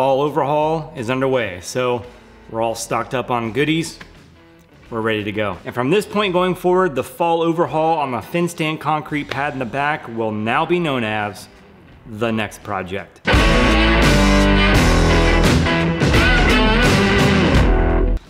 fall overhaul is underway. So we're all stocked up on goodies. We're ready to go. And from this point going forward, the fall overhaul on the fin stand concrete pad in the back will now be known as the N-Ext project.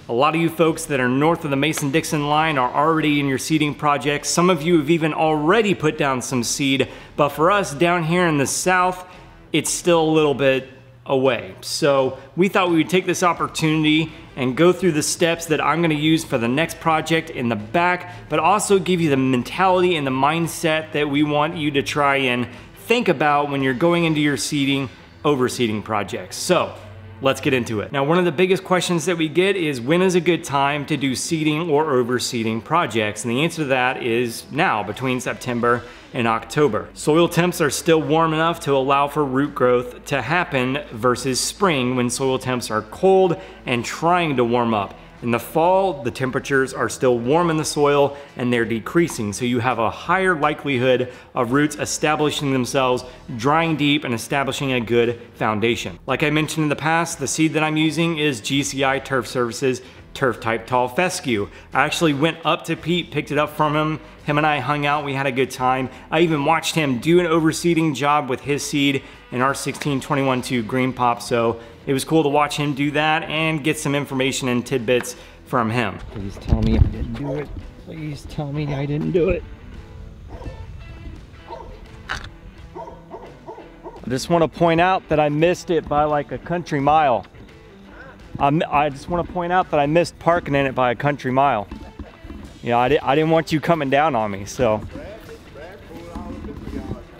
A lot of you folks that are north of the Mason Dixon line are already in your seeding projects. Some of you have even already put down some seed, but for us down here in the south, it's still a little bit away. So we thought we would take this opportunity and go through the steps that I'm gonna use for the next project in the back, but also give you the mentality and the mindset that we want you to try and think about when you're going into your seeding, overseeding projects. So let's get into it. Now, one of the biggest questions that we get is when is a good time to do seeding or overseeding projects? And the answer to that is now, between September and October. Soil temps are still warm enough to allow for root growth to happen versus spring when soil temps are cold and trying to warm up. In the fall, the temperatures are still warm in the soil and they're decreasing, so you have a higher likelihood of roots establishing themselves, drying deep, and establishing a good foundation. Like I mentioned in the past, the seed that I'm using is GCI Turf Services Turf Type Tall Fescue. I actually went up to Pete, picked it up from him. Him and I hung out, we had a good time. I even watched him do an overseeding job with his seed in our 1621-2 GreenePOP, so it was cool to watch him do that and get some information and tidbits from him. Please tell me I didn't do it. Please tell me I didn't do it. I just want to point out that I missed it by like a country mile. I just want to point out that I missed parking in it by a country mile. Yeah, I didn't want you coming down on me, so.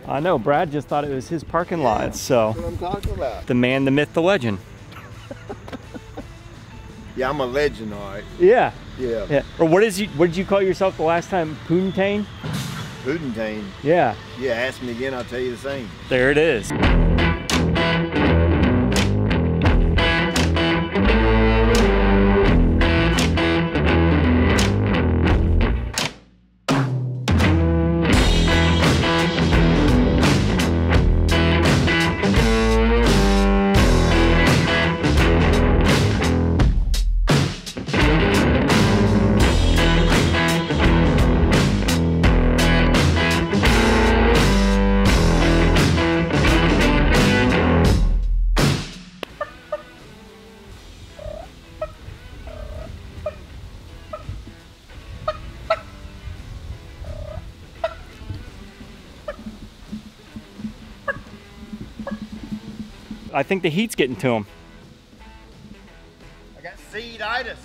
I know, Brad just thought it was his parking lot, so. That's what I'm talking about. The man, the myth, the legend. Yeah, I'm a legend, all right. Yeah. Yeah. Or what did you call yourself the last time? Poontang? Poontang. Yeah. Yeah, ask me again, I'll tell you the same. There it is. I think the heat's getting to him. I got seeditis.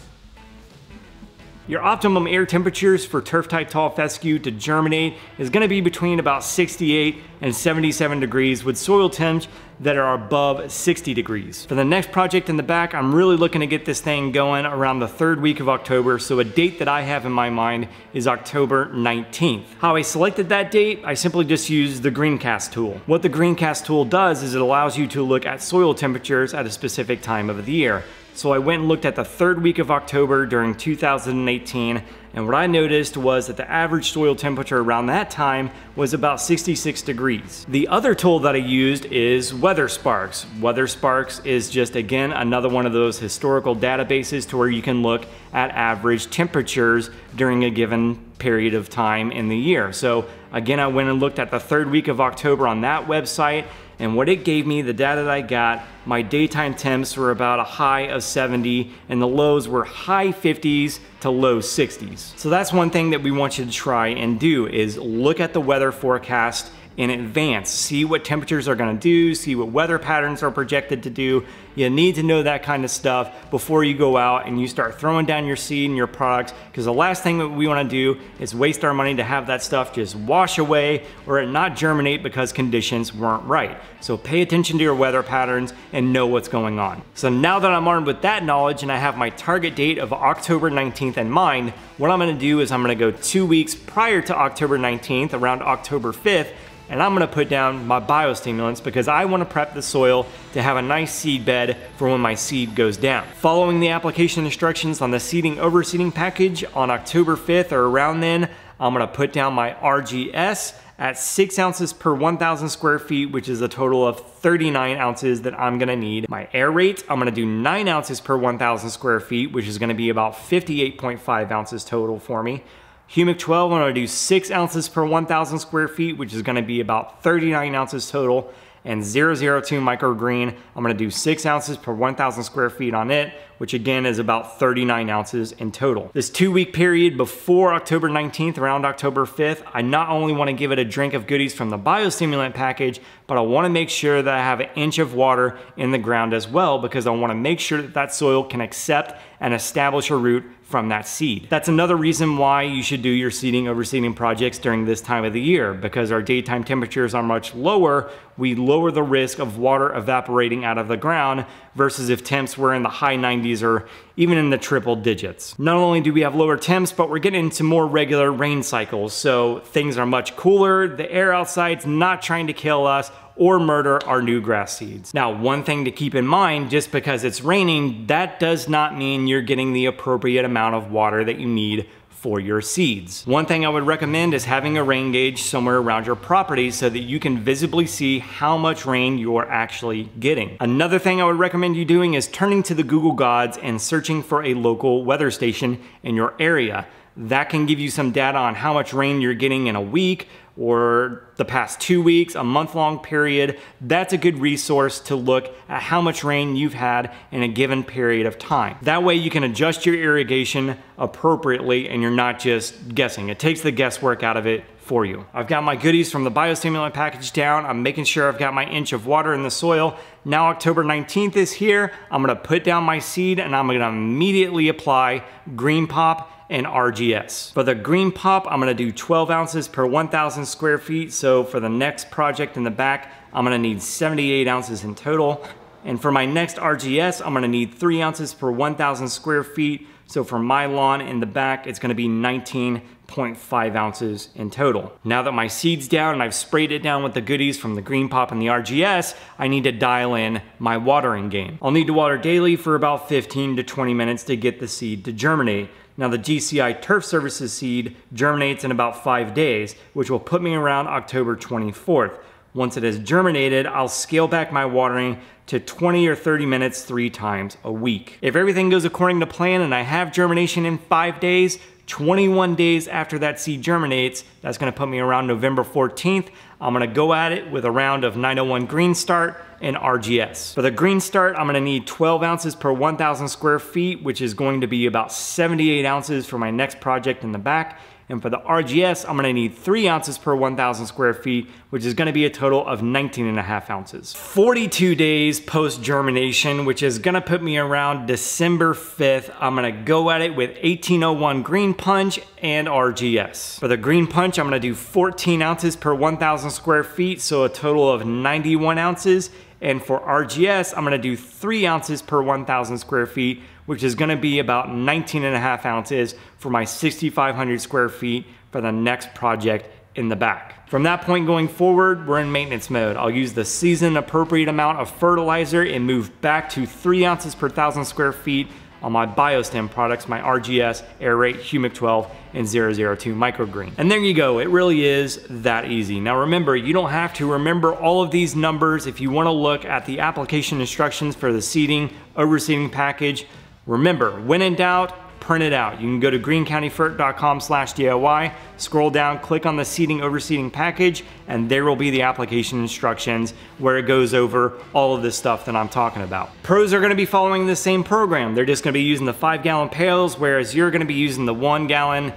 Your optimum air temperatures for turf type tall fescue to germinate is going to be between about 68 and 77 degrees with soil temps that are above 60 degrees. For the next project in the back, I'm really looking to get this thing going around the 3rd week of October, so a date that I have in my mind is October 19th. How I selected that date, I simply just used the GreeneCast tool. What the GreeneCast tool does is it allows you to look at soil temperatures at a specific time of the year. So I went and looked at the 3rd week of October during 2018, and what I noticed was that the average soil temperature around that time was about 66 degrees. The other tool that I used is WeatherSparks. WeatherSparks is just, again, another one of those historical databases to where you can look at average temperatures during a given period of time in the year. So again, I went and looked at the 3rd week of October on that website, and what it gave me, the data that I got, my daytime temps were about a high of 70 and the lows were high 50s to low 60s. So that's one thing that we want you to try and do is look at the weather forecast in advance. See what temperatures are gonna do, see what weather patterns are projected to do. You need to know that kind of stuff before you go out and you start throwing down your seed and your products, because the last thing that we wanna do is waste our money to have that stuff just wash away or it not germinate because conditions weren't right. So pay attention to your weather patterns and know what's going on. So now that I'm armed with that knowledge and I have my target date of October 19th in mind, what I'm gonna do is I'm gonna go 2 weeks prior to October 19th, around October 5th, and I'm gonna put down my biostimulants because I wanna prep the soil to have a nice seed bed for when my seed goes down. Following the application instructions on the seeding overseeding package on October 5th or around then, I'm gonna put down my RGS at 6 ounces per 1,000 square feet, which is a total of 39 ounces that I'm gonna need. My air rate, I'm gonna do 9 ounces per 1,000 square feet, which is gonna be about 58.5 ounces total for me. Humic 12, I'm gonna do 6 ounces per 1,000 square feet, which is gonna be about 39 ounces total. And 002 microgreen, I'm gonna do 6 ounces per 1,000 square feet on it, which again is about 39 ounces in total. This 2-week period before October 19th, around October 5th, I not only wanna give it a drink of goodies from the biostimulant package, but I wanna make sure that I have an inch of water in the ground as well, because I wanna make sure that that soil can accept and establish a root from that seed. That's another reason why you should do your seeding overseeding projects during this time of the year, because our daytime temperatures are much lower. We lower the risk of water evaporating out of the ground versus if temps were in the high 90s or even in the triple digits. Not only do we have lower temps, but we're getting into more regular rain cycles, so things are much cooler. The air outside's not trying to kill us or murder our new grass seeds. Now, one thing to keep in mind, just because it's raining, that does not mean you're getting the appropriate amount of water that you need for your seeds. One thing I would recommend is having a rain gauge somewhere around your property so that you can visibly see how much rain you're actually getting. Another thing I would recommend you doing is turning to the Google Gods and searching for a local weather station in your area. That can give you some data on how much rain you're getting in a week or the past 2 weeks, a month-long period. That's a good resource to look at how much rain you've had in a given period of time. That way you can adjust your irrigation appropriately and you're not just guessing. It takes the guesswork out of it for you. I've got my goodies from the biostimulant package down. I'm making sure I've got my inch of water in the soil. Now October 19th is here. I'm gonna put down my seed and I'm gonna immediately apply GreenePOP and RGS. For the GreenePOP, I'm gonna do 12 ounces per 1,000 square feet. So for the next project in the back, I'm gonna need 78 ounces in total. And for my next RGS, I'm gonna need 3 ounces per 1,000 square feet. So for my lawn in the back, it's gonna be 19.5 ounces in total. Now that my seed's down and I've sprayed it down with the goodies from the GreenePOP and the RGS, I need to dial in my watering game. I'll need to water daily for about 15 to 20 minutes to get the seed to germinate. Now the GCI Turf Services seed germinates in about 5 days, which will put me around October 24th. Once it has germinated, I'll scale back my watering to 20 or 30 minutes 3 times a week. If everything goes according to plan and I have germination in 5 days, 21 days after that seed germinates, that's gonna put me around November 14th. I'm gonna go at it with a round of 901 GreeneStart and RGS. For the GreeneStart, I'm gonna need 12 ounces per 1,000 square feet, which is going to be about 78 ounces for my next project in the back. And for the RGS, I'm gonna need 3 ounces per 1,000 square feet, which is gonna be a total of 19.5 ounces. 42 days post-germination, which is gonna put me around December 5th, I'm gonna go at it with 1801 GreenePunch and RGS. For the GreenePunch, I'm gonna do 14 ounces per 1,000 square feet, so a total of 91 ounces. And for RGS, I'm gonna do 3 ounces per 1,000 square feet, which is gonna be about 19.5 ounces for my 6,500 square feet for the next project in the back. From that point going forward, we're in maintenance mode. I'll use the season appropriate amount of fertilizer and move back to 3 ounces per 1,000 square feet on my biostim products, my RGS, Air Rate, Humic 12, and 002 microgreen. And there you go, it really is that easy. Now remember, you don't have to remember all of these numbers. If you wanna look at the application instructions for the seeding, overseeding package, remember, when in doubt, print it out. You can go to greenecountyfert.com/DIY, scroll down, click on the seeding overseeding package, and there will be the application instructions where it goes over all of this stuff that I'm talking about. Pros are gonna be following the same program. They're just gonna be using the 5-gallon pails, whereas you're gonna be using the 1 gallon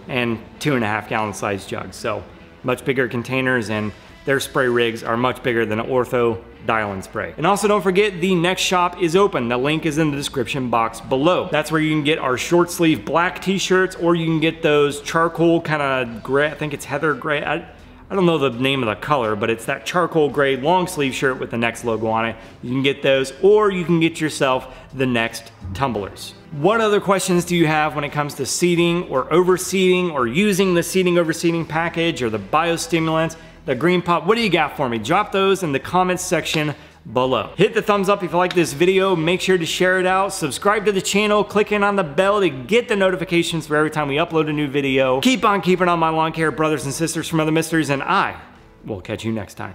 and 2.5 gallon size jugs. So much bigger containers, and their spray rigs are much bigger than an ortho dial-in spray. And also don't forget, the next shop is open. The link is in the description box below. That's where you can get our short sleeve black t-shirts, or you can get those charcoal kind of gray, I think it's heather gray. I don't know the name of the color, but it's that charcoal gray long sleeve shirt with the N-Ext logo on it. You can get those, or you can get yourself the N-Ext tumblers. What other questions do you have when it comes to seeding or overseeding or using the seeding overseeding package or the biostimulants, the GreenePOP? What do you got for me? Drop those in the comments section below. Hit the thumbs up if you like this video. Make sure to share it out. Subscribe to the channel. Click in on the bell to get the notifications for every time we upload a new video. Keep on keeping on, my lawn care brothers and sisters from Other Mysteries, and I will catch you next time.